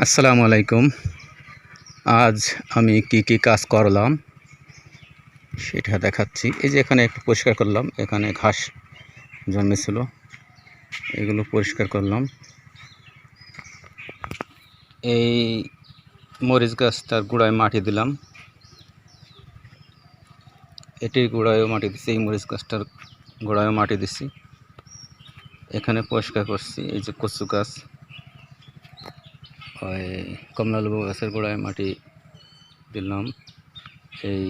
আসসালামু আলাইকুম। আজ আমি কি কাজ করলাম সেটা দেখাচ্ছি। এই যে এখানে একটু পরিষ্কার করলাম, এখানে ঘাস জন্মেছিল, এগুলো পরিষ্কার করলাম। এই মরিচ গাছটার গোড়ায় মাটি দিলাম, এটির গোড়ায়ও মাটি দিচ্ছি, এই মরিচ গাছটার গোড়ায়ও মাটি দিচ্ছি। এখানে পরিষ্কার করছি। এই যে কচু গাছ, ওই কমলালেবু গাছের গোড়ায় মাটি দিলাম, এই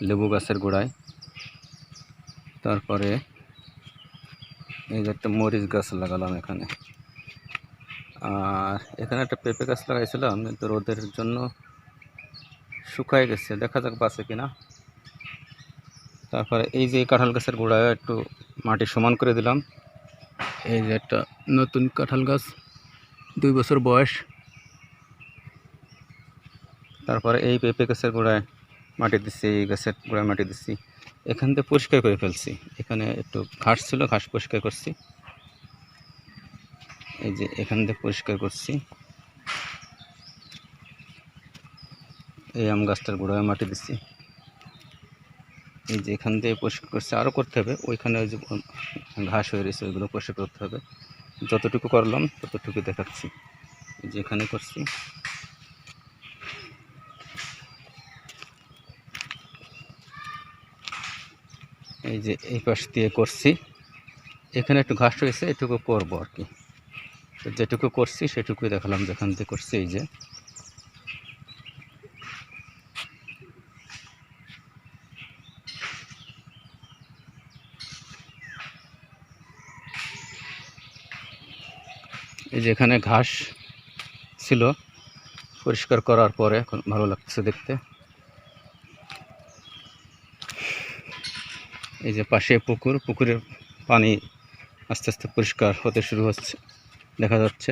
লেবু গাছের গোড়ায়। তারপরে এই যে একটা মরিচ গাছ লাগালাম এখানে, আর এখানে একটা পেঁপে গাছ লাগাইছিলাম, কিন্তু রোদের জন্য শুকায় গেছে, দেখা যাক বাঁচে কিনা। তারপরে এই যে কাঁঠাল গাছের গোড়ায় একটু মাটি সমান করে দিলাম। এই যে একটা নতুন কাঁঠাল গাছ, 2 বছর বয়স। তারপরে এই পেঁপে গাছের গোড়ায় মাটি দিচ্ছি, এই গাছের গোড়ায় মাটি দিচ্ছি। এখান থেকে পরিষ্কার করে ফেলছি, এখানে একটু ঘাস ছিল, ঘাস পরিষ্কার করছি। এই যে এখান থেকে পরিষ্কার করছি। এই আম গাছটার গোড়ায় মাটি দিচ্ছি। এই যে এখান থেকে পরিষ্কার করছি, আরও করতে হবে। ওইখানে ওই যে ঘাস হয়ে রয়েছে, ওইগুলো পরিষ্কার করতে হবে। যতটুকু করলাম ততটুকু দেখাচ্ছি। এই যে এখানে করছি, এই যে এই পাশ দিয়ে করছি। এখানে একটু ঘাস হয়েছে, এটুকু করবো আর কি। যেটুকু করছি সেটুকুই দেখালাম, যেখান থেকে করছি। এই যে এখানে ঘাস ছিল, পরিষ্কার করার পরে এখন ভালো লাগছে দেখতে। এই যে পাশে পুকুর, পুকুরের পানি আস্তে আস্তে পরিষ্কার হতে শুরু হচ্ছে, দেখা যাচ্ছে।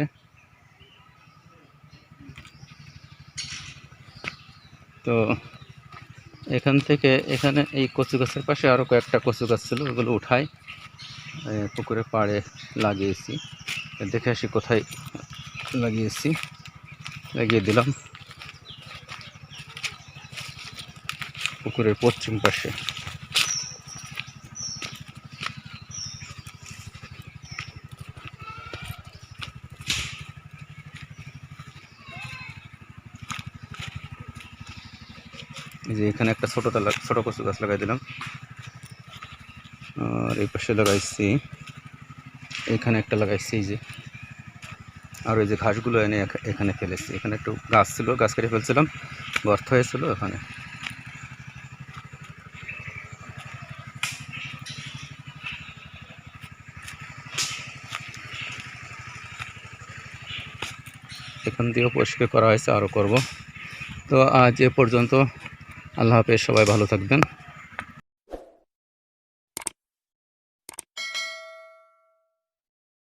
তো এখান থেকে এখানে এই কচু গাছের পাশে আরও কয়েকটা কচু গাছ ছিল, ওগুলো উঠাই পুকুরের পাড়ে লাগিয়েছি। দেখে আসি কোথায় লাগিয়েছি, লাগিয়ে দিলাম পুকুরের পশ্চিম পাশে। এই যে এখানে একটা ছোট কচু গাছ লাগাই দিলাম, আর এই পাশে লাগাইছি, এখানে একটা লাগাইছি। এই যে আর ওই যে ঘাসগুলো এনে এখানে ফেলেছি। এখানে একটু গাছ ছিল, গাছ কেটে ফেলছিলাম, গর্ত হয়েছিল এখানে। এখান দিয়েও পরিষ্কার করা হয়েছে, আরও করব। তো আজ এ পর্যন্ত। আল্লাহ হাফেজ, সবাই ভালো থাকবেন।